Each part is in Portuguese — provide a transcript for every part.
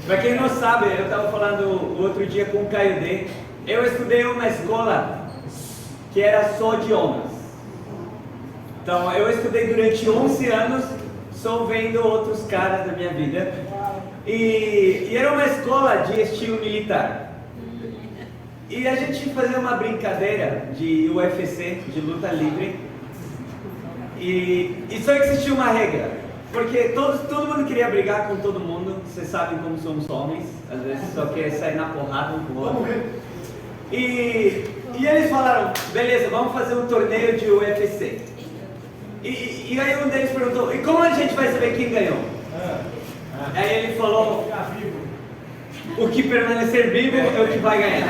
Para quem não sabe, eu estava falando o outro dia com o Caio D. Eu estudei em uma escola que era só de homens. Então eu estudei durante 11 anos, só vendo outros caras da minha vida. E era uma escola de estilo militar. E a gente fazia uma brincadeira de UFC, de luta livre. E só existia uma regra, porque todo mundo queria brigar com todo mundo. Vocês sabem como somos homens, às vezes só quer sair na porrada um com o outro. E eles falaram, beleza, vamos fazer um torneio de UFC. E aí um deles perguntou, e como a gente vai saber quem ganhou? Aí ele falou, o que permanecer vivo é o que vai ganhar.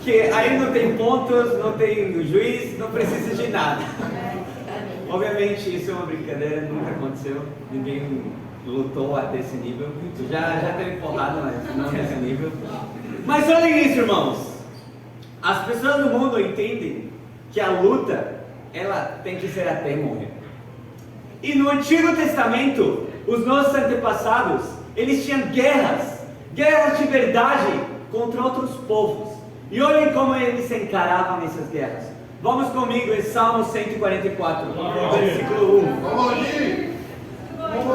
Que aí não tem pontos, não tem juiz, não precisa de nada. Obviamente isso é uma brincadeira, nunca aconteceu, ninguém lutou até esse nível. Já teve porrada, mas não nesse nível. Mas olhem isso, irmãos. As pessoas no mundo entendem que a luta, ela tem que ser até morrer. E no Antigo Testamento, os nossos antepassados, eles tinham guerras de verdade contra outros povos. E olhem como eles se encaravam nessas guerras. Vamos comigo em Salmo 144, versículo 1. Vamos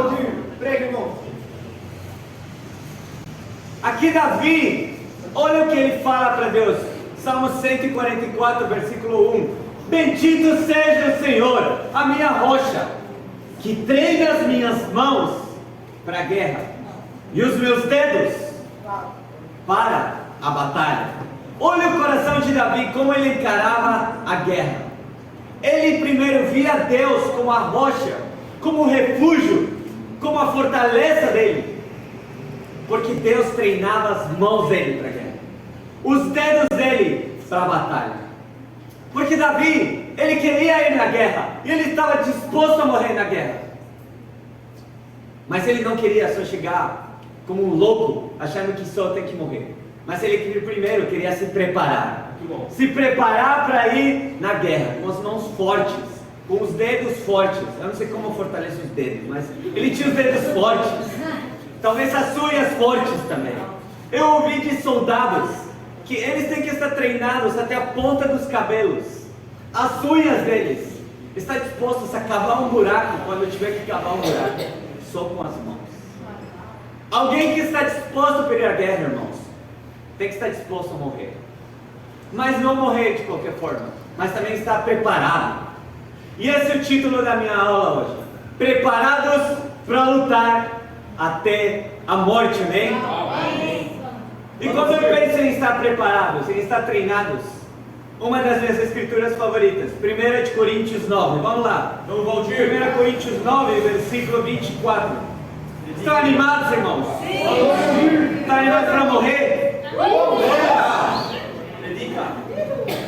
ouvir. Prega, irmão. Aqui Davi, olha o que ele fala para Deus. Salmo 144, versículo 1. Bendito seja o Senhor, a minha rocha, que treina as minhas mãos para a guerra e os meus dedos para a batalha. Olha o coração de Davi, como ele encarava a guerra. Ele primeiro via Deus como a rocha, como o refúgio, como a fortaleza dele, porque Deus treinava as mãos dele para a guerra, os dedos dele para a batalha. Porque Davi, ele queria ir na guerra, e ele estava disposto a morrer na guerra. Mas ele não queria só chegar como um louco, achando que só tem que morrer. Mas ele primeiro queria se preparar. Se preparar para ir na guerra, com as mãos fortes, com os dedos fortes. Eu não sei como eu fortaleço os dedos, mas ele tinha os dedos fortes. Talvez as unhas fortes também. Eu ouvi de soldados que eles têm que estar treinados até a ponta dos cabelos. As unhas deles estão dispostos a cavar um buraco quando tiver que cavar um buraco, só com as mãos. Alguém que está disposto a ir à guerra, irmãos, tem que estar disposto a morrer. Mas não morrer de qualquer forma, mas também estar preparado. E esse é o título da minha aula hoje. Preparados para lutar até a morte, amém? E quando eu penso em estar preparados, em estar treinados, uma das minhas escrituras favoritas, 1 Coríntios 9, vamos lá. Vamos, Valdir. 1 Coríntios 9, versículo 24. Estão animados, irmãos? Sim. Estão animados para morrer?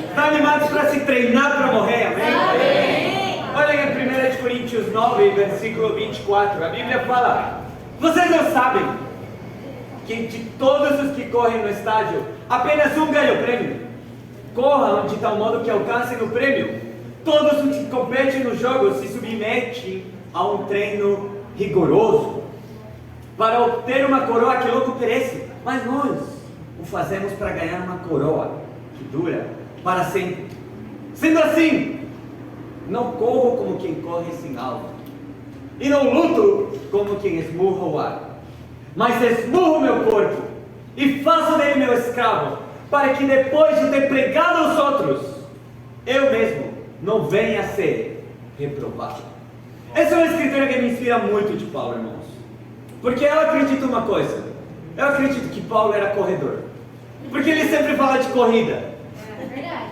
Estão animados para se treinar para morrer, amém? Olha em 1 Coríntios 9, versículo 24, a Bíblia fala, vocês não sabem que de todos os que correm no estádio, apenas um ganha o prêmio? Corram de tal modo que alcancem o prêmio. Todos os que competem no jogo se submetem a um treino rigoroso, para obter uma coroa que logo perece, mas nós o fazemos para ganhar uma coroa que dura para sempre. Sendo assim, não corro como quem corre sem alvo, e não luto como quem esmurra o ar, mas esmurro meu corpo e faço dele meu escravo, para que depois de ter pregado aos outros, eu mesmo não venha a ser reprovado. Essa é uma escritura que me inspira muito de Paulo, irmãos, porque eu acredito uma coisa, eu acredito que Paulo era corredor, porque ele sempre fala de corrida.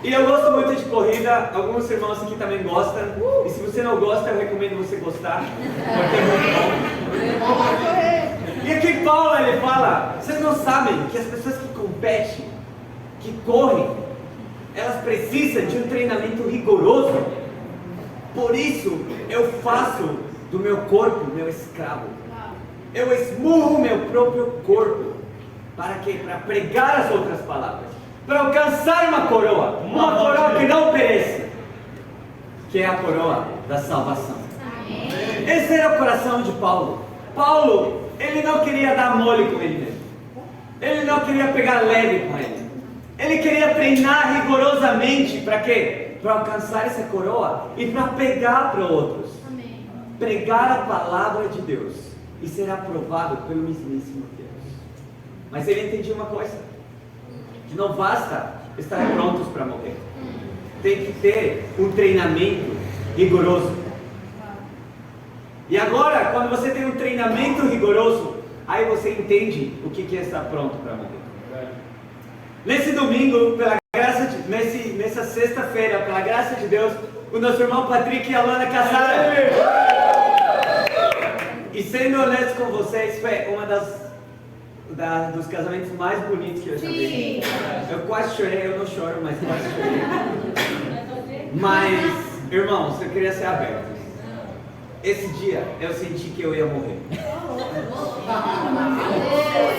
E eu gosto muito de corrida, alguns irmãos aqui também gostam, e se você não gosta, eu recomendo você gostar, porque é muito bom. E aqui Paulo, ele fala, vocês não sabem que as pessoas que competem, que correm, elas precisam de um treinamento rigoroso. Por isso, eu faço do meu corpo meu escravo. Eu esmurro o meu próprio corpo. Para quê? Para pregar as outras palavras. Para alcançar uma coroa que não perece, que é a coroa da salvação. Esse era o coração de Paulo. Paulo, ele não queria dar mole com ele mesmo. Ele não queria pegar leve com ele. Ele queria treinar rigorosamente para quê? Para alcançar essa coroa e para pregar para outros. Amém. Pregar a palavra de Deus e ser aprovado pelo mismíssimo Deus. Mas ele entendia uma coisa: que não basta estar prontos para morrer. Tem que ter um treinamento rigoroso. E agora, quando você tem um treinamento rigoroso, aí você entende o que é estar pronto para morrer. Nesse domingo, nessa sexta-feira, pela graça de Deus, o nosso irmão Patrick e a Lana casaram. E sendo honesto com vocês, foi uma dos casamentos mais bonitos que eu já vi. Eu quase chorei, eu não choro, mas quase chorei. Mas, irmãos, eu queria ser aberto. Esse dia eu senti que eu ia morrer.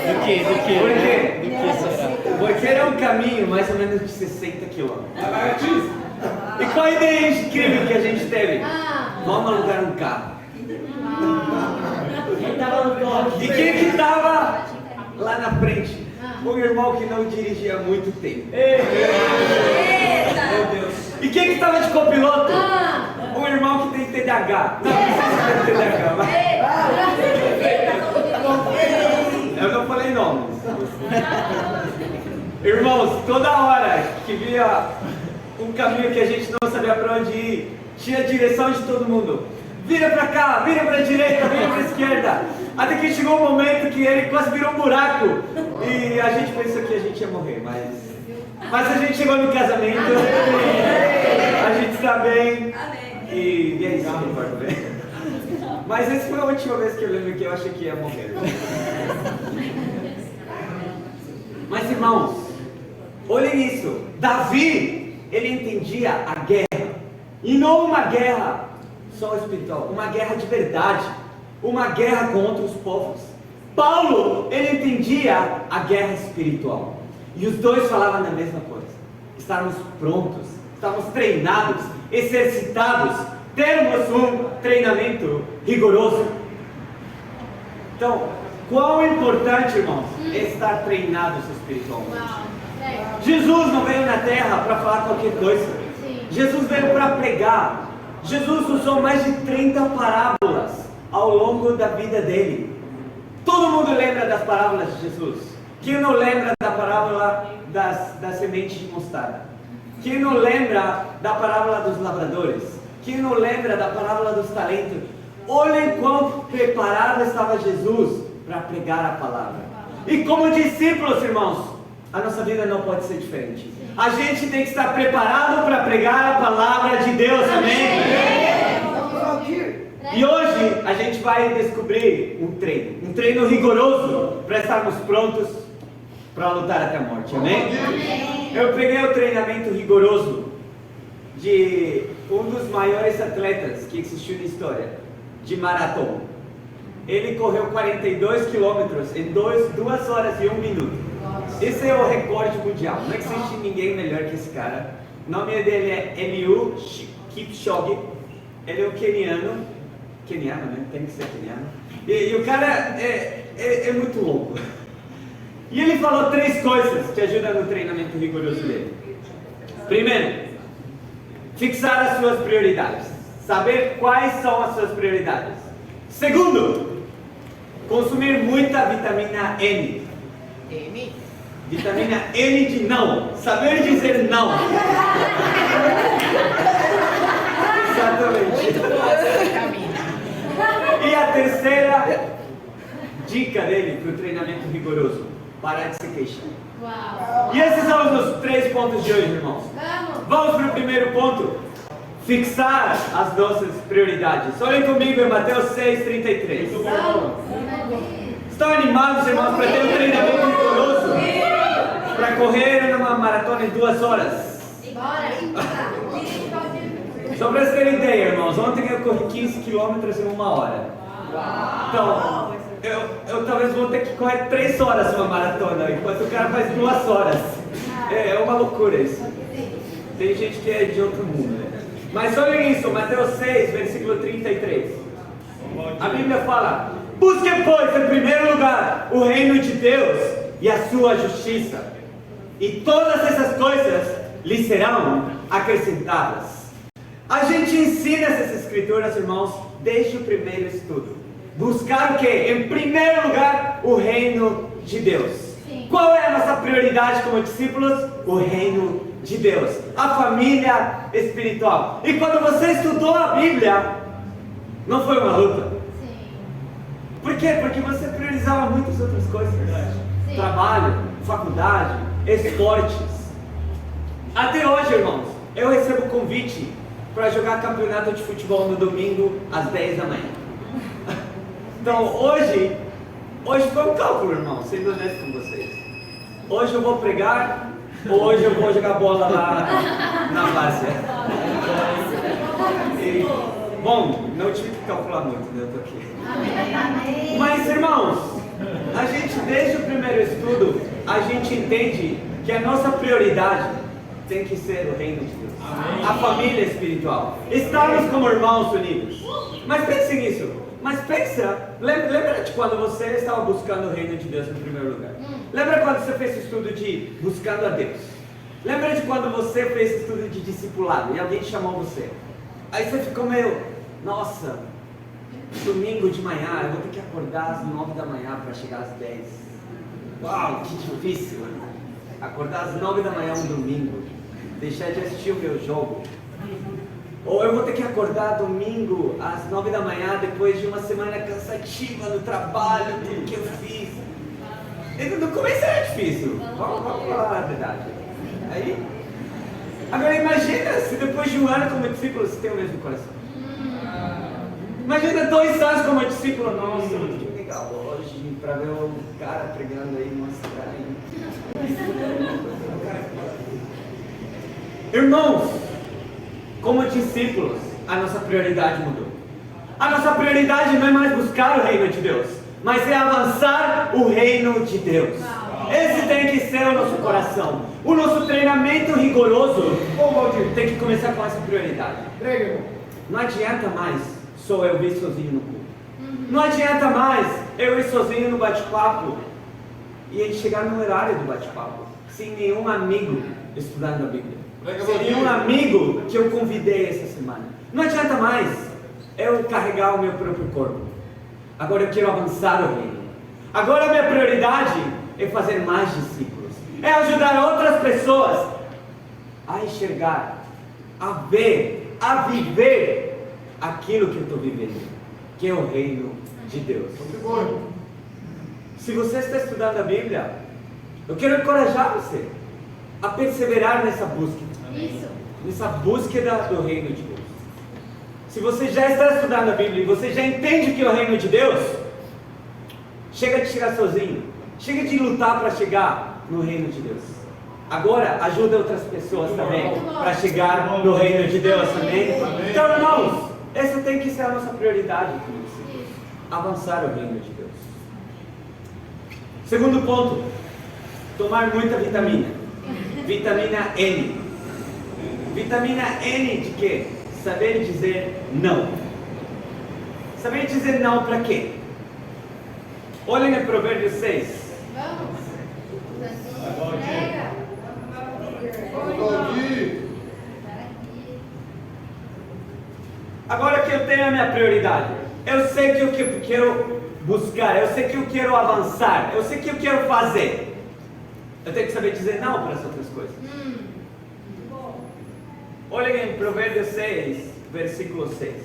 Do que? Por quê? Do que será? Porque era um caminho mais ou menos de 60 quilômetros. E qual a ideia incrível que a gente teve? Vamos alugar um carro. E quem que estava lá na frente? Um irmão que não dirigia há muito tempo. Meu Deus. E quem que estava de copiloto? Um irmão que tem TDAH. Não precisa ter TDAH, mas... Eu não falei nomes. Irmãos, toda hora que via um caminho que a gente não sabia para onde ir, tinha a direção de todo mundo. Vira para cá, vira para a direita, vira para a esquerda. Até que chegou um momento que ele quase virou um buraco. E a gente pensou que a gente ia morrer, mas a gente chegou no casamento. A gente está bem. E é isso que importa, bem. Mas essa foi a última vez que eu lembro que eu achei que ia morrer. Mas irmãos, olhem isso. Davi, ele entendia a guerra. E não uma guerra só espiritual, uma guerra de verdade. Uma guerra com outros povos. Paulo, ele entendia a guerra espiritual. E os dois falavam da mesma coisa. Estávamos prontos, estávamos treinados, exercitados, termos um treinamento rigoroso. Então, quão importante, irmãos, é estar treinados espiritualmente. Jesus não veio na terra para falar qualquer coisa. Jesus veio para pregar. Jesus usou mais de 30 parábolas ao longo da vida dele. Todo mundo lembra das parábolas de Jesus. Quem não lembra da parábola das sementes de mostarda? Quem não lembra da parábola dos lavradores? Quem não lembra da parábola dos talentos? Olhem quão preparado estava Jesus para pregar a palavra. E como discípulos, irmãos, a nossa vida não pode ser diferente. A gente tem que estar preparado para pregar a palavra de Deus, amém? E hoje a gente vai descobrir um treino rigoroso para estarmos prontos para lutar até a morte, amém? Eu peguei o treinamento rigoroso de um dos maiores atletas que existiu na história, de maratona. Ele correu 42 quilômetros em 2 horas e 1 minuto. Esse é o recorde mundial, não existe ninguém melhor que esse cara. O nome dele é Eliud Kipchoge, ele é um queniano, né? Tem que ser queniano. E o cara é muito louco. E ele falou 3 coisas que ajudam no treinamento rigoroso dele. Primeiro, fixar as suas prioridades. Saber quais são as suas prioridades. Segundo, consumir muita vitamina N. Vitamina N de não. Saber dizer não. Exatamente. E a terceira dica dele para o treinamento rigoroso: parar de se queixar. E esses são os 3 pontos de hoje, irmãos. Vamos para o primeiro ponto: fixar as nossas prioridades. Olhem comigo em Mateus 6:33. Estão animados, irmãos, para ter um treinamento rigoroso? Para correr numa maratona em 2 horas? Só para vocês terem ideia, irmãos, ontem eu corri 15 quilômetros em 1 hora. Então, eu talvez vou ter que correr 3 horas uma maratona, enquanto o cara faz 2 horas. É uma loucura isso. Tem gente que é de outro mundo, né? Mas olhem isso, Mateus 6, versículo 33. A Bíblia fala: Busque, pois, em primeiro lugar, o reino de Deus e a sua justiça, e todas essas coisas lhe serão acrescentadas. A gente ensina essas escrituras, irmãos, desde o primeiro estudo. Buscar o quê? Em primeiro lugar, o reino de Deus. Sim. Qual é a nossa prioridade como discípulos? O reino de Deus, a família espiritual. E quando você estudou a Bíblia, não foi uma luta. Sim. Por quê? Porque você priorizava muitas outras coisas. Sim. Trabalho, faculdade, esportes. Até hoje, irmãos, eu recebo convite para jogar campeonato de futebol no domingo às 10 da manhã. Então hoje foi um cálculo, irmão, sendo honesto com vocês. Hoje eu vou pregar ou hoje eu vou jogar bola lá na base. E, bom, não tive que calcular muito, né? Eu tô aqui. Amém. Mas, irmãos, a gente, desde o primeiro estudo, a gente entende que a nossa prioridade tem que ser o reino de Deus. Amém. A família espiritual. Estarmos como irmãos unidos. Mas pense nisso. Mas pensa, lembra de quando você estava buscando o reino de Deus em primeiro lugar? Lembra quando você fez o estudo de buscando a Deus? Lembra de quando você fez o estudo de discipulado e alguém chamou você? Aí você ficou meio, nossa, domingo de manhã, eu vou ter que acordar às 9 da manhã para chegar às 10. Uau, que difícil! Acordar às 9 da manhã um domingo, deixar de assistir o meu jogo. Ou eu vou ter que acordar domingo às 9 da manhã depois de uma semana cansativa no trabalho, tudo que eu fiz. E no começo era difícil, vamos falar a verdade. Aí, agora imagina se depois de um ano como discípulo você tem o mesmo coração. Imagina 2 anos como discípulo, nossa, eu vou ter que ligar hoje para ver o cara pregando aí, mostrar aí. Irmãos, como discípulos, a nossa prioridade mudou. A nossa prioridade não é mais buscar o reino de Deus, mas é avançar o reino de Deus. Esse tem que ser o nosso coração. O nosso treinamento rigoroso tem que começar com essa prioridade. Não adianta mais só eu vir sozinho no culto. Não adianta mais eu ir sozinho no bate-papo e ele chegar no horário do bate-papo sem nenhum amigo estudando a Bíblia. Seria um amigo que eu convidei essa semana. Não adianta mais eu carregar o meu próprio corpo. Agora eu quero avançar o reino. Agora a minha prioridade é fazer mais discípulos. É ajudar outras pessoas a enxergar, a ver, a viver aquilo que eu estou vivendo, que é o reino de Deus. Se você está estudando a Bíblia, eu quero encorajar você a perseverar nessa búsqueda. Isso. Nessa búsqueda do reino de Deus. Se você já está estudando a Bíblia e você já entende que é o reino de Deus, chega de chegar sozinho. Chega de lutar para chegar no reino de Deus. Agora, ajuda outras pessoas também para chegar no reino de Deus, amém? Então, irmãos, essa tem que ser a nossa prioridade. Avançar o reino de Deus. Segundo ponto, tomar muita vitamina. Vitamina N. Vitamina N de quê? Saber dizer não. Saber dizer não para quê? Olhem em Provérbios 6. Vamos. Agora que eu tenho a minha prioridade, eu sei que eu quero buscar, eu sei que eu quero avançar, eu sei que eu quero fazer. Eu tenho que saber dizer não para as outras coisas. Olhem em Provérbios 6, versículo 6.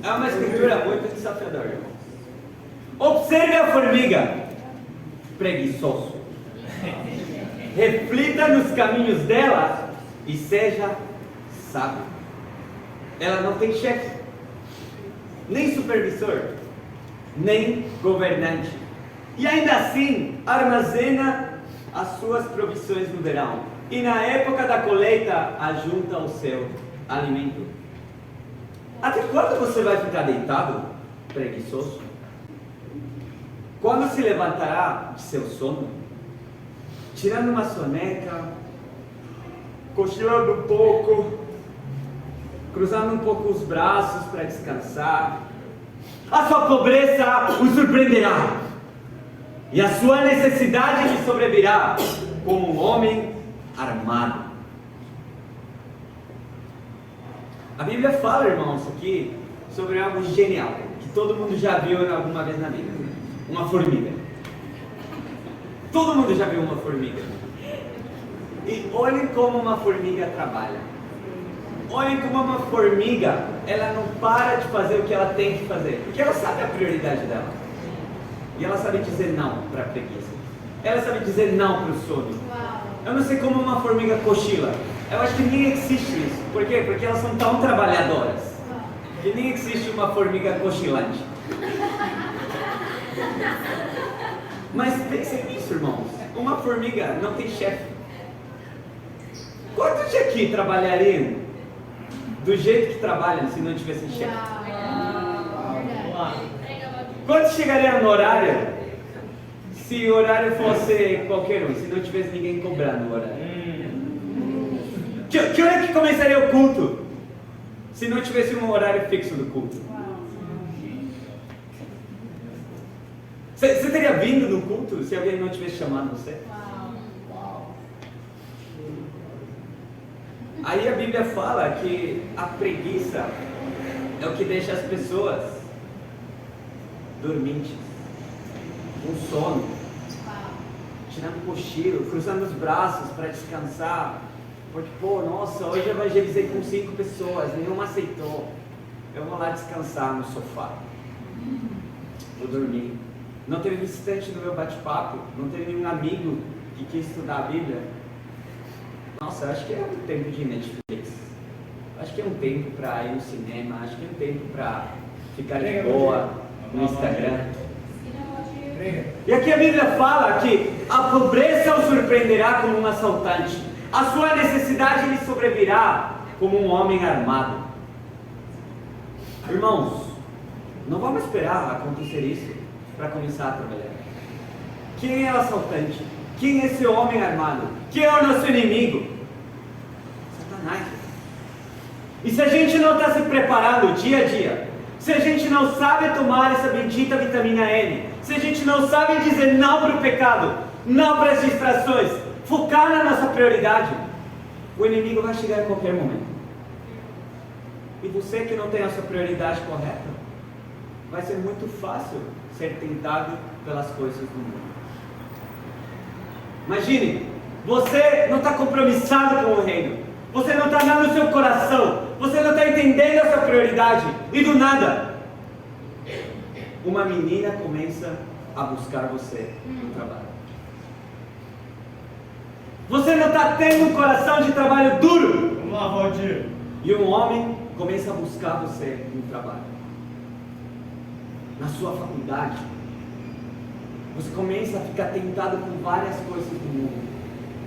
É uma escritura muito desafiadora, irmãos. Observe a formiga, preguiçoso. Reflita nos caminhos dela e seja sábio. Ela não tem chefe, nem supervisor, nem governante. E ainda assim armazena as suas provisões no verão. E na época da colheita ajunta o seu alimento. Até quando você vai ficar deitado, preguiçoso? Quando se levantará de seu sono? Tirando uma soneca, cochilando um pouco, cruzando um pouco os braços para descansar. A sua pobreza o surpreenderá. E a sua necessidade lhe sobrevirá como um homem armado. A Bíblia fala, irmãos, aqui sobre algo genial, que todo mundo já viu alguma vez na vida. Uma formiga. Todo mundo já viu uma formiga. E olhem como uma formiga trabalha. Olhem como uma formiga, ela não para de fazer o que ela tem que fazer, porque ela sabe a prioridade dela. E ela sabe dizer não para a preguiça. Ela sabe dizer não para o sono. Eu não sei como uma formiga cochila. Eu acho que nem existe isso. Por quê? Porque elas são tão trabalhadoras que nem existe uma formiga cochilante. Mas pensem nisso, irmãos. Uma formiga não tem chefe. Quantos de aqui trabalhariam do jeito que trabalham se não tivessem chefe? Quantos chegariam no horário se o horário fosse qualquer um, se não tivesse ninguém cobrando o horário? Que hora que começaria o culto se não tivesse um horário fixo do culto? Você teria vindo no culto se alguém não tivesse chamado você? Aí a Bíblia fala que a preguiça é o que deixa as pessoas dormintes, com sono, tirando cochilo, cruzando os braços para descansar, porque, nossa, hoje eu evangelizei com 5 pessoas, nenhuma aceitou, eu vou lá descansar no sofá, vou dormir. Não teve visitante no meu bate-papo, não teve nenhum amigo que quis estudar a Bíblia. Nossa, acho que é um tempo de Netflix, acho que é um tempo para ir no cinema, acho que é um tempo para ficar de boa no Instagram. E aqui a Bíblia fala que a pobreza o surpreenderá como um assaltante, a sua necessidade lhe sobrevirá como um homem armado. Irmãos, não vamos esperar acontecer isso para começar a trabalhar. Quem é o assaltante? Quem é esse homem armado? Quem é o nosso inimigo? Satanás. E se a gente não está se preparando dia a dia, se a gente não sabe tomar essa bendita vitamina N, se a gente não sabe dizer não para o pecado, não para as distrações, focar na nossa prioridade, o inimigo vai chegar em qualquer momento. E você que não tem a sua prioridade correta, vai ser muito fácil ser tentado pelas coisas do mundo. Imagine, você não está compromissado com o reino, você não está dando o seu coração, você não está entendendo a sua prioridade, e do nada, uma menina começa a buscar você no trabalho. Você não está tendo um coração de trabalho duro. Vamos lá, Valdir. E um homem começa a buscar você no trabalho. Na sua faculdade. Você começa a ficar tentado por várias coisas do mundo.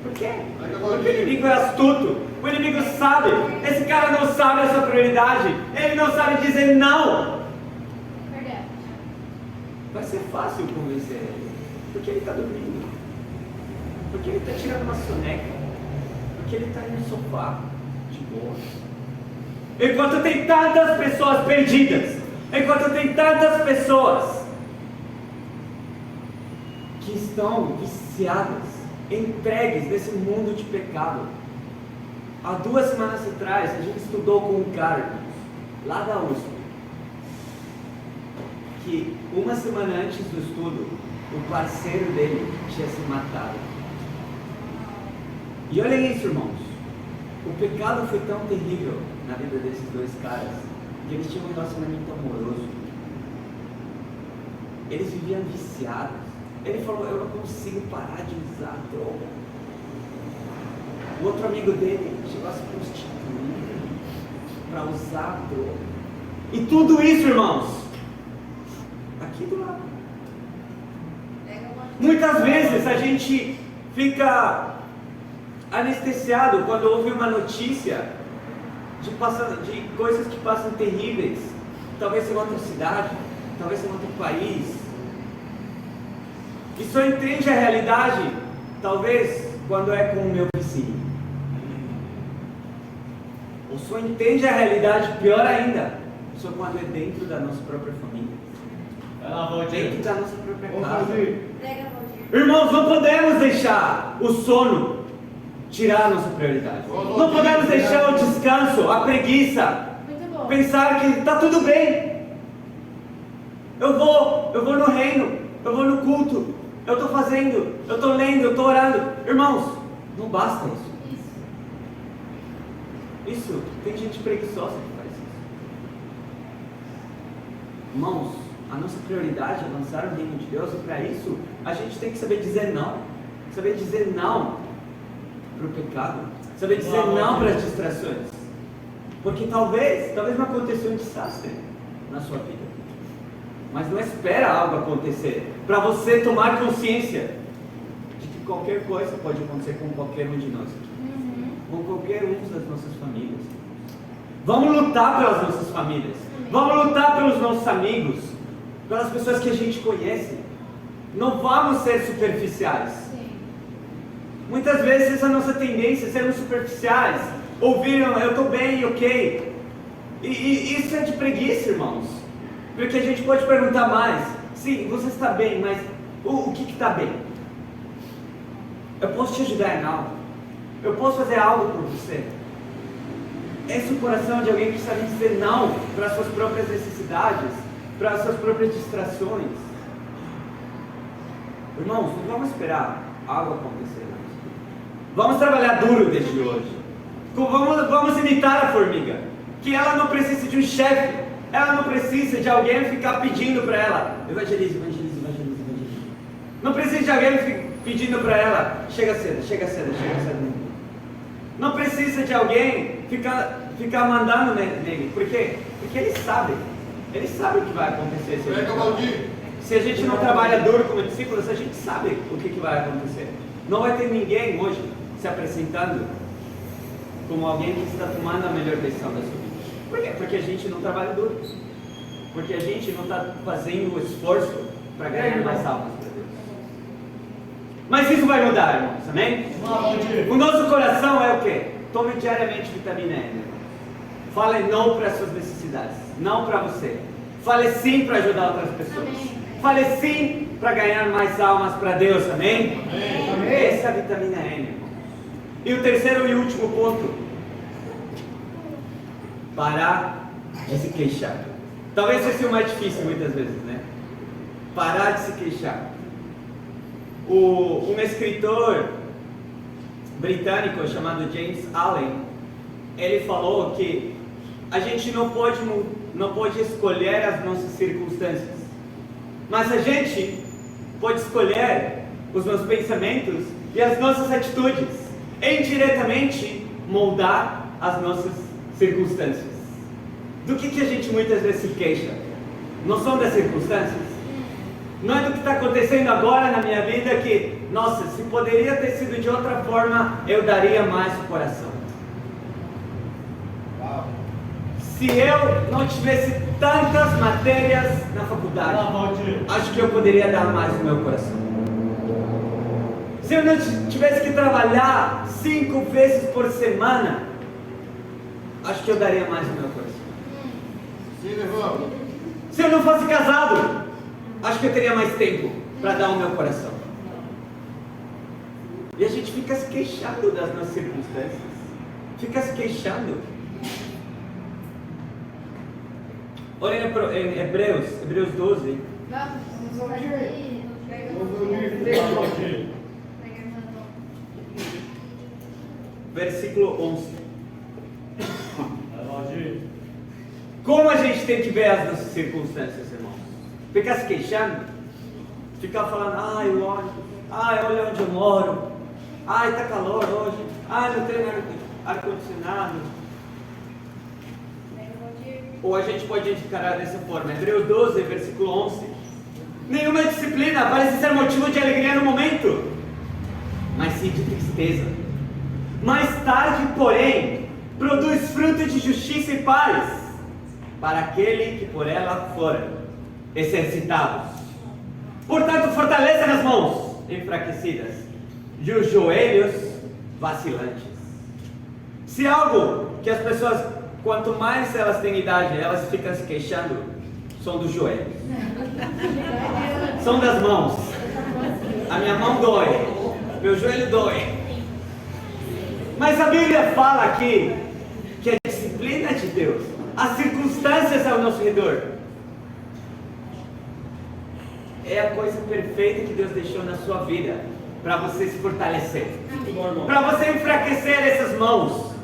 Por quê? Porque o inimigo é astuto. O inimigo sabe. Esse cara não sabe a sua prioridade. Ele não sabe dizer não. Vai ser fácil convencer ele. Porque ele está dormindo. Porque ele está tirando uma soneca. Porque ele está no sofá, de boa. Enquanto tem tantas pessoas perdidas, enquanto tem tantas pessoas que estão viciadas, entregues nesse mundo de pecado. Há 2 semanas atrás, a gente estudou com um cara, lá da USP, que 1 semana antes do estudo, o parceiro dele tinha se matado. E olhem isso, irmãos. O pecado foi tão terrível na vida desses 2 caras, que eles tinham um relacionamento amoroso. Eles viviam viciados. Ele falou, eu não consigo parar de usar droga. O outro amigo dele chegou a se prostituir para usar droga. E tudo isso, irmãos, aqui do lado. Muitas vezes a gente fica anestesiado quando ouve uma notícia de coisas que passam terríveis, talvez em outra cidade, talvez em outro país, e só entende a realidade, talvez, quando é com o meu vizinho, ou só entende a realidade, pior ainda, só quando é dentro da nossa própria família. dentro da nossa própria casa. Prega, Valdir. Irmãos, não podemos deixar o sono tirar a nossa prioridade. Não podemos deixar o descanso, a preguiça, Muito bom. pensar que está tudo bem. Eu vou no reino, eu vou no culto, eu estou fazendo, eu estou lendo, eu estou orando. Irmãos, não basta isso. Isso, tem gente preguiçosa que faz isso. Irmãos, a nossa prioridade é avançar no reino de Deus, e para isso a gente tem que saber dizer não. Saber dizer não para o pecado. Saber dizer não para as distrações. Porque talvez não aconteça um desastre na sua vida. Mas não espera algo acontecer para você tomar consciência de que qualquer coisa pode acontecer com qualquer um de nós aqui. Com qualquer um das nossas famílias. Vamos lutar pelas nossas famílias. Vamos lutar pelos nossos amigos, pelas pessoas que a gente conhece. Não vamos ser superficiais. Muitas vezes a nossa tendência é sermos superficiais. Ouviram, eu estou bem, ok. E isso é de preguiça, irmãos. Porque a gente pode perguntar mais. Sim, você está bem, mas o que está bem? Eu posso te ajudar em algo? Eu posso fazer algo por você? Esse é o coração de alguém que sabe dizer não para as suas próprias necessidades, para as suas próprias distrações. Irmãos, não vamos esperar algo acontecer. Vamos trabalhar duro desde hoje. Vamos imitar a formiga. Que ela não precisa de um chefe. Ela não precisa de alguém ficar pedindo para ela: evangelize. Não precisa de alguém pedindo para ela: chega cedo. Não precisa de alguém ficar mandando nele. Por quê? Porque ele sabe o que vai acontecer. Se a gente não trabalha duro como discípulos, a gente sabe o que vai acontecer. Não vai ter ninguém hoje se apresentando como alguém que está tomando a melhor decisão da sua vida. Por quê? Porque a gente não trabalha duro. Porque a gente não está fazendo o esforço para ganhar mais almas para Deus. Mas isso vai mudar, irmãos, amém? O nosso coração é o quê? Tome diariamente vitamina E. Fale não para as suas necessidades, não para você. Fale sim para ajudar outras pessoas. Amém. Fale sim para ganhar mais almas para Deus, amém? Amém. Essa é a vitamina N, irmão. E o terceiro e último ponto: parar de se queixar. Talvez seja o mais difícil muitas vezes, né? Parar de se queixar. Um escritor britânico chamado James Allen, ele falou que a gente não pode escolher as nossas circunstâncias, mas a gente pode escolher os nossos pensamentos e as nossas atitudes, e indiretamente moldar as nossas circunstâncias. Do que a gente muitas vezes se queixa? Não são das circunstâncias? Não é do que está acontecendo agora na minha vida que, nossa, se poderia ter sido de outra forma, eu daria mais o coração. Se eu não tivesse tantas matérias na faculdade, acho que eu poderia dar mais o meu coração. Se eu não tivesse que trabalhar 5 vezes por semana, acho que eu daria mais o meu coração. Se eu não fosse casado, acho que eu teria mais tempo para dar o meu coração. E a gente fica se queixando das nossas circunstâncias. Fica se queixando. Olhem em Hebreus 12. Vamos fazer. Versículo 11. Como a gente tem que ver as nossas circunstâncias, irmãos? Ficar se queixando? Ficar falando: ai, olha onde eu moro. Ai, está calor hoje. Ai, não tem ar-condicionado. Ou a gente pode encarar dessa forma: Hebreus 12, versículo 11. Nenhuma disciplina parece ser motivo de alegria no momento, mas sim de tristeza. Mais tarde, porém, produz fruto de justiça e paz para aquele que por ela foram exercitados. Portanto, fortaleça as mãos enfraquecidas e os joelhos vacilantes. Se algo que as pessoas, quanto mais elas têm idade, elas ficam se queixando, são dos joelhos. são das mãos. A minha mão dói, meu joelho dói. Mas a Bíblia fala aqui que a disciplina de Deus, as circunstâncias ao nosso redor, é a coisa perfeita que Deus deixou na sua vida para você se fortalecer, para você enfraquecer essas mãos,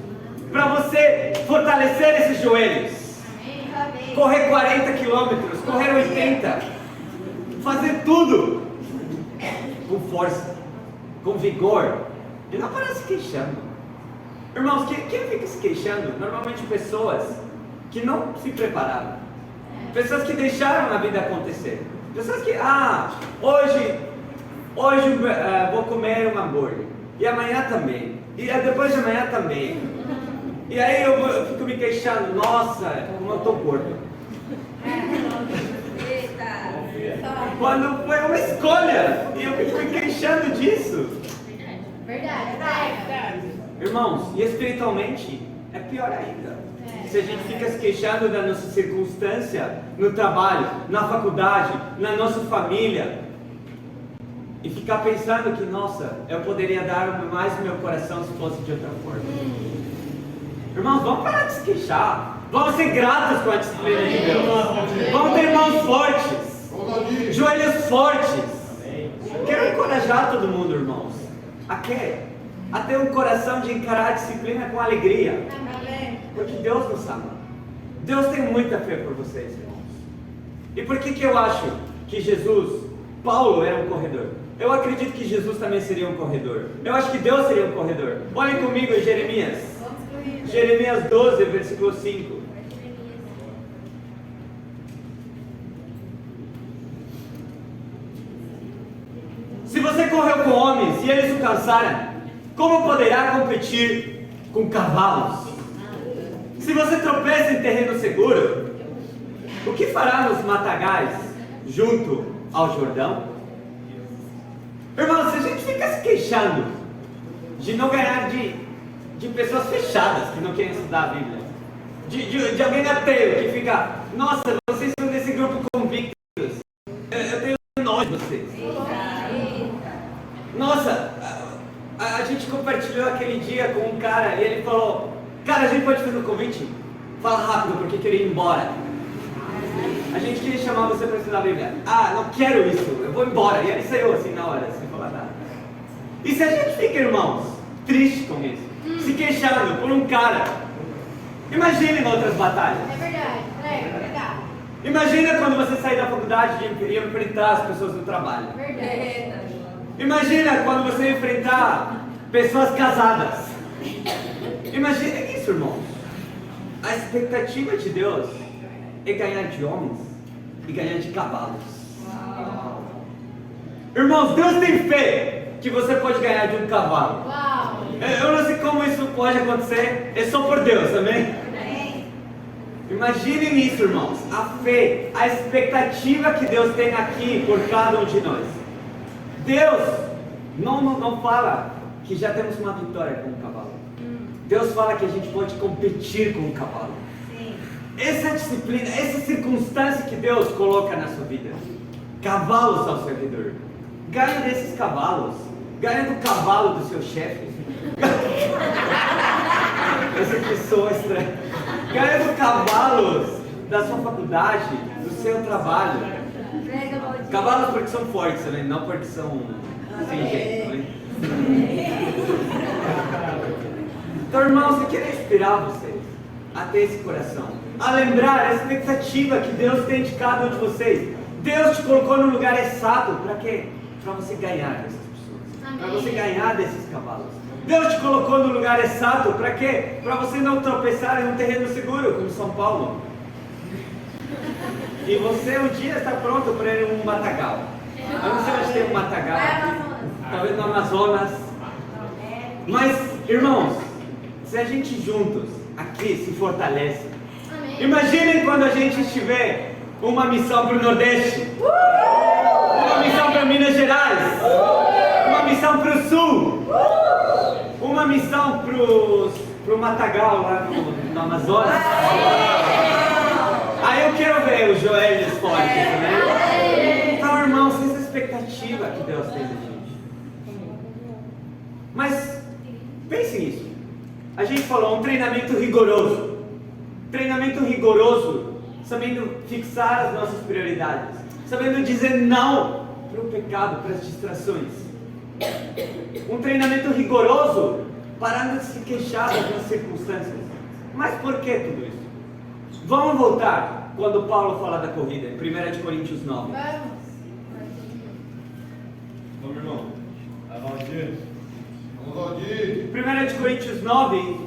para você fortalecer esses joelhos, correr 40 quilômetros, correr 80, fazer tudo com força, com vigor, e não para se queixando. Irmãos, quem fica se queixando? Normalmente pessoas que não se prepararam, pessoas que deixaram a vida acontecer, pessoas que, hoje vou comer um hambúrguer, e amanhã também, e depois de amanhã também, e aí eu fico me queixando, nossa, como eu estou gordo. Quando foi uma escolha, e eu fico me queixando disso. Verdade. Irmãos, e espiritualmente é pior ainda. Se a gente fica se queixando da nossa circunstância no trabalho, na faculdade, na nossa família, e ficar pensando que, nossa, eu poderia dar mais do meu coração se fosse de outra forma. Irmãos, vamos parar de se queixar. Vamos ser gratos com a disciplina de Deus. Vamos ter mãos fortes, joelhos fortes. Quero encorajar todo mundo, irmãos, a ter um coração de encarar a disciplina com alegria. Porque Deus nos ama. Deus tem muita fé por vocês, irmãos. E por que eu acho que Paulo era um corredor? Eu acredito que Jesus também seria um corredor. Eu acho que Deus seria um corredor. Olhem comigo em Jeremias 12, versículo 5. Se você correu com homens e eles o cansaram, como poderá competir com cavalos? Se você tropeça em terreno seguro, o que fará nos matagais junto ao Jordão? Irmãos, se a gente fica se queixando de não ganhar de pessoas fechadas que não querem estudar a Bíblia, de alguém ateu que fica, nossa, vocês são desse grupo convictos, eu tenho nojo de vocês. Nossa, a gente compartilhou aquele dia com um cara e ele falou, cara, a gente pode fazer um convite? Fala rápido, porque eu queria ir embora. A gente queria chamar você para estudar a Bíblia. Não quero isso, eu vou embora. E ele saiu assim na hora, sem falar nada. E se a gente fica, irmãos, triste com isso, se queixando por um cara, imagine em outras batalhas. É verdade. Imagina quando você sair da faculdade e enfrentar as pessoas do trabalho. Verdade. Imagina quando você enfrentar pessoas casadas. Imagina isso, irmãos. A expectativa de Deus é ganhar de homens e ganhar de cavalos. Irmãos, Deus tem fé que você pode ganhar de um cavalo. Uau. Eu não sei como isso pode acontecer, é só por Deus, amém? Imaginem isso, irmãos, a fé, a expectativa que Deus tem aqui por cada um de nós. Deus não fala que já temos uma vitória com o cavalo. Deus fala que a gente pode competir com o cavalo. Essa disciplina, essa circunstância que Deus coloca na sua vida. Cavalos ao seu redor. Ganhe desses cavalos. Ganhe do cavalo do seu chefe. Essa pessoa estranha. Ganhe do cavalos da sua faculdade, do seu trabalho. Cavalos porque são fortes também, não porque são sem jeito, né? Então, irmãos, eu quero inspirar vocês a ter esse coração, a lembrar a expectativa que Deus tem de cada um de vocês. Deus te colocou no lugar exato para quê? Para você ganhar dessas pessoas, para você ganhar desses cavalos. Deus te colocou no lugar exato para quê? Para você não tropeçar em um terreno seguro, como São Paulo. E você um dia está pronto para ir em um matagal. Eu não sei onde tem um matagal, talvez no Amazonas. Mas, irmãos, se a gente juntos aqui se fortalece. Imaginem quando a gente tiver uma missão para o Nordeste, uma missão para Minas Gerais, uma missão para o Sul, uma missão para o Matagal lá no Amazonas. Aí eu quero ver os joelhos fortes, né? Então, irmãos, vocês falou, um treinamento rigoroso. Treinamento rigoroso, sabendo fixar as nossas prioridades, sabendo dizer não para o pecado, para as distrações. Um treinamento rigoroso, parando de se queixar das circunstâncias. Mas por que tudo isso? Vamos voltar quando Paulo fala da corrida, em 1 Coríntios 9. Vamos. Vamos, irmão. Valdir. Vamos, Valdir. 1 Coríntios 9,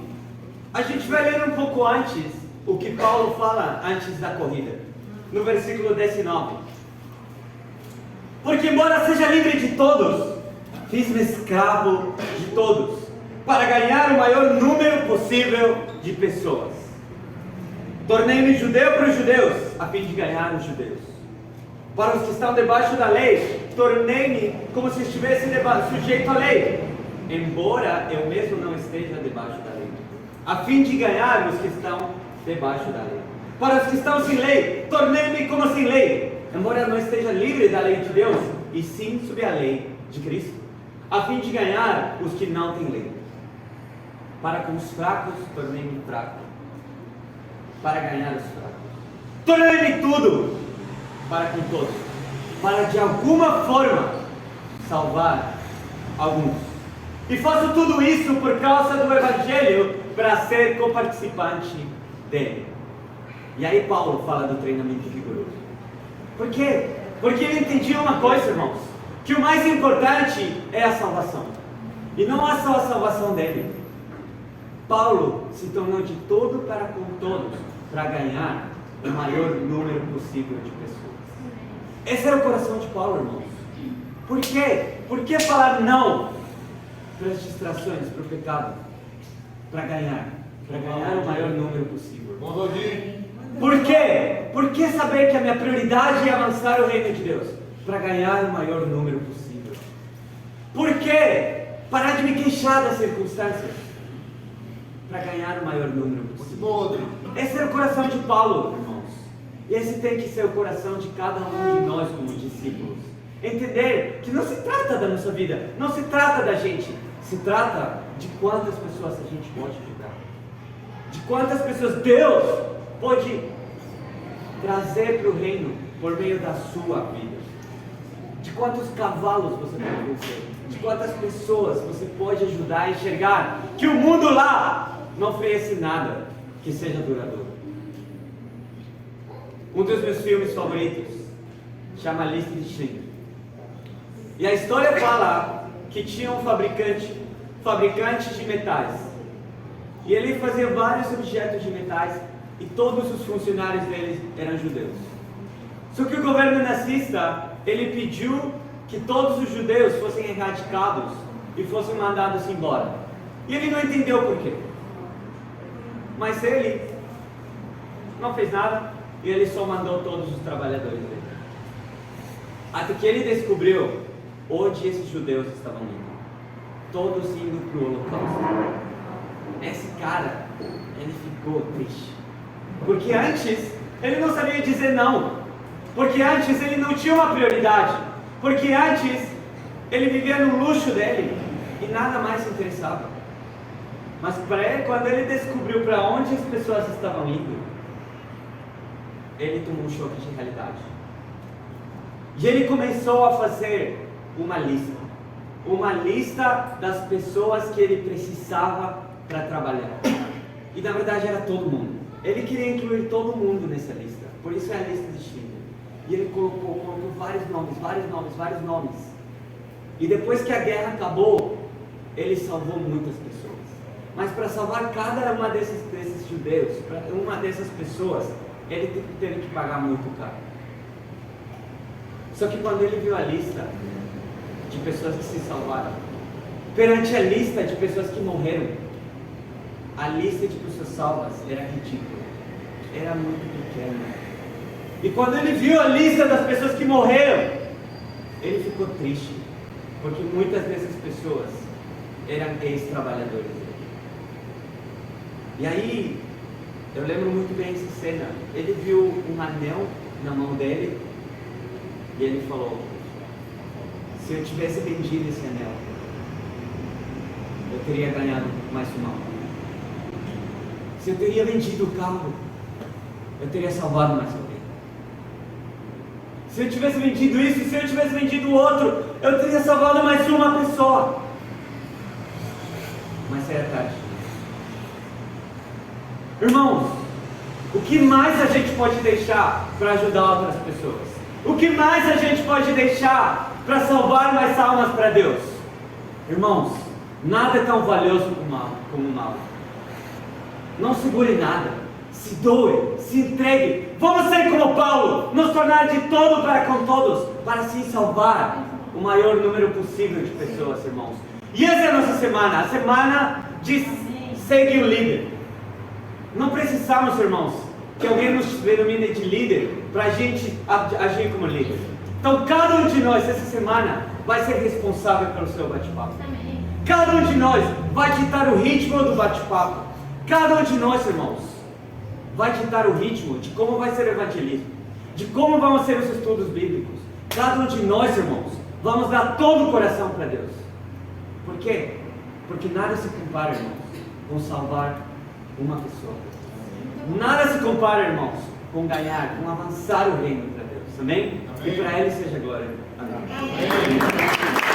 a gente vai ler um pouco antes o que Paulo fala antes da corrida, no versículo 19. Porque embora seja livre de todos, fiz-me escravo de todos, para ganhar o maior número possível de pessoas. Tornei-me judeu para os judeus, a fim de ganhar os judeus. Para os que estão debaixo da lei, tornei-me como se estivesse sujeito à lei, embora eu mesmo não esteja debaixo da lei, a fim de ganhar os que estão debaixo da lei. Para os que estão sem lei, tornei-me como sem lei, embora eu não esteja livre da lei de Deus, e sim sob a lei de Cristo, a fim de ganhar os que não têm lei. Para com os fracos, tornei-me fraco, para ganhar os fracos. Tornei-me tudo para com todos, para de alguma forma salvar alguns. E faço tudo isso por causa do Evangelho, para ser coparticipante dele. E aí Paulo fala do treinamento rigoroso. Por quê? Porque ele entendia uma coisa, irmãos, que o mais importante é a salvação, e não é só a salvação dele. Paulo se tornou de todo para com todos, para ganhar o maior número possível de pessoas. Esse era o coração de Paulo, irmãos. Por quê? Por que falar não para as distrações, para o pecado? Para ganhar o maior número possível. Vamos, Valdir. Por quê? Por que saber que a minha prioridade é avançar o reino de Deus? Para ganhar o maior número possível. Por quê? Parar de me queixar das circunstâncias. Para ganhar o maior número possível. Rodrigo. Esse era o coração de Paulo, irmãos. E esse tem que ser o coração de cada um de nós como discípulos. Entender que não se trata da nossa vida, não se trata da gente, se trata de quantas pessoas a gente pode ajudar. De quantas pessoas Deus pode trazer para o reino por meio da sua vida. De quantos cavalos você pode vencer. De quantas pessoas você pode ajudar a enxergar que o mundo lá não oferece nada que seja duradouro. Um dos meus filmes favoritos chama A Lista de Schindler. E a história fala que tinha um fabricante de metais. E ele fazia vários objetos de metais e todos os funcionários dele eram judeus. Só que o governo nazista, ele pediu que todos os judeus fossem erradicados e fossem mandados embora. E ele não entendeu por quê. Mas ele não fez nada e ele só mandou todos os trabalhadores dele. Até que ele descobriu onde esses judeus estavam indo. Todos indo para o holocausto. Esse cara, ele ficou triste. Porque antes, ele não sabia dizer não. Porque antes, ele não tinha uma prioridade. Porque antes, ele vivia no luxo dele e nada mais se interessava. Mas quando ele descobriu para onde as pessoas estavam indo, ele tomou um choque de realidade. E ele começou a fazer uma lista das pessoas que ele precisava para trabalhar. E na verdade era todo mundo. Ele queria incluir todo mundo nessa lista. Por isso é a lista de Schindler. E ele colocou vários nomes. E depois que a guerra acabou, ele salvou muitas pessoas. Mas para salvar cada uma desses judeus, uma dessas pessoas, ele teve que pagar muito caro. Só que quando ele viu a lista de pessoas que se salvaram, perante a lista de pessoas que morreram, a lista de pessoas salvas era ridícula, era muito pequena. E quando ele viu a lista das pessoas que morreram, ele ficou triste, porque muitas dessas pessoas eram ex-trabalhadores dele. E aí, eu lembro muito bem essa cena. Ele viu um anel na mão dele e ele falou: se eu tivesse vendido esse anel, eu teria ganhado mais uma. Se eu teria vendido o carro, eu teria salvado mais alguém. Se eu tivesse vendido isso, se eu tivesse vendido o outro, eu teria salvado mais uma pessoa. Mas era tarde. Irmãos, o que mais a gente pode deixar para ajudar outras pessoas? O que mais a gente pode deixar para salvar mais almas para Deus? Irmãos, nada é tão valioso como o mal. Não segure nada. Se doe, se entregue. Vamos ser como Paulo, nos tornar de todo para com todos, para assim salvar o maior número possível de pessoas, irmãos. E essa é a nossa semana, a semana de segue o líder. Não precisamos, irmãos, que alguém nos denomine de líder para a gente agir como líder. Então, cada um de nós, essa semana, vai ser responsável pelo seu bate-papo. Cada um de nós vai ditar o ritmo do bate-papo. Cada um de nós, irmãos, vai ditar o ritmo de como vai ser o evangelismo, de como vão ser os estudos bíblicos. Cada um de nós, irmãos, vamos dar todo o coração para Deus. Por quê? Porque nada se compara, irmãos, com salvar uma pessoa. Nada se compara, irmãos, com ganhar, com avançar o reino para Deus. Amém? E para Ele seja glória. Amém.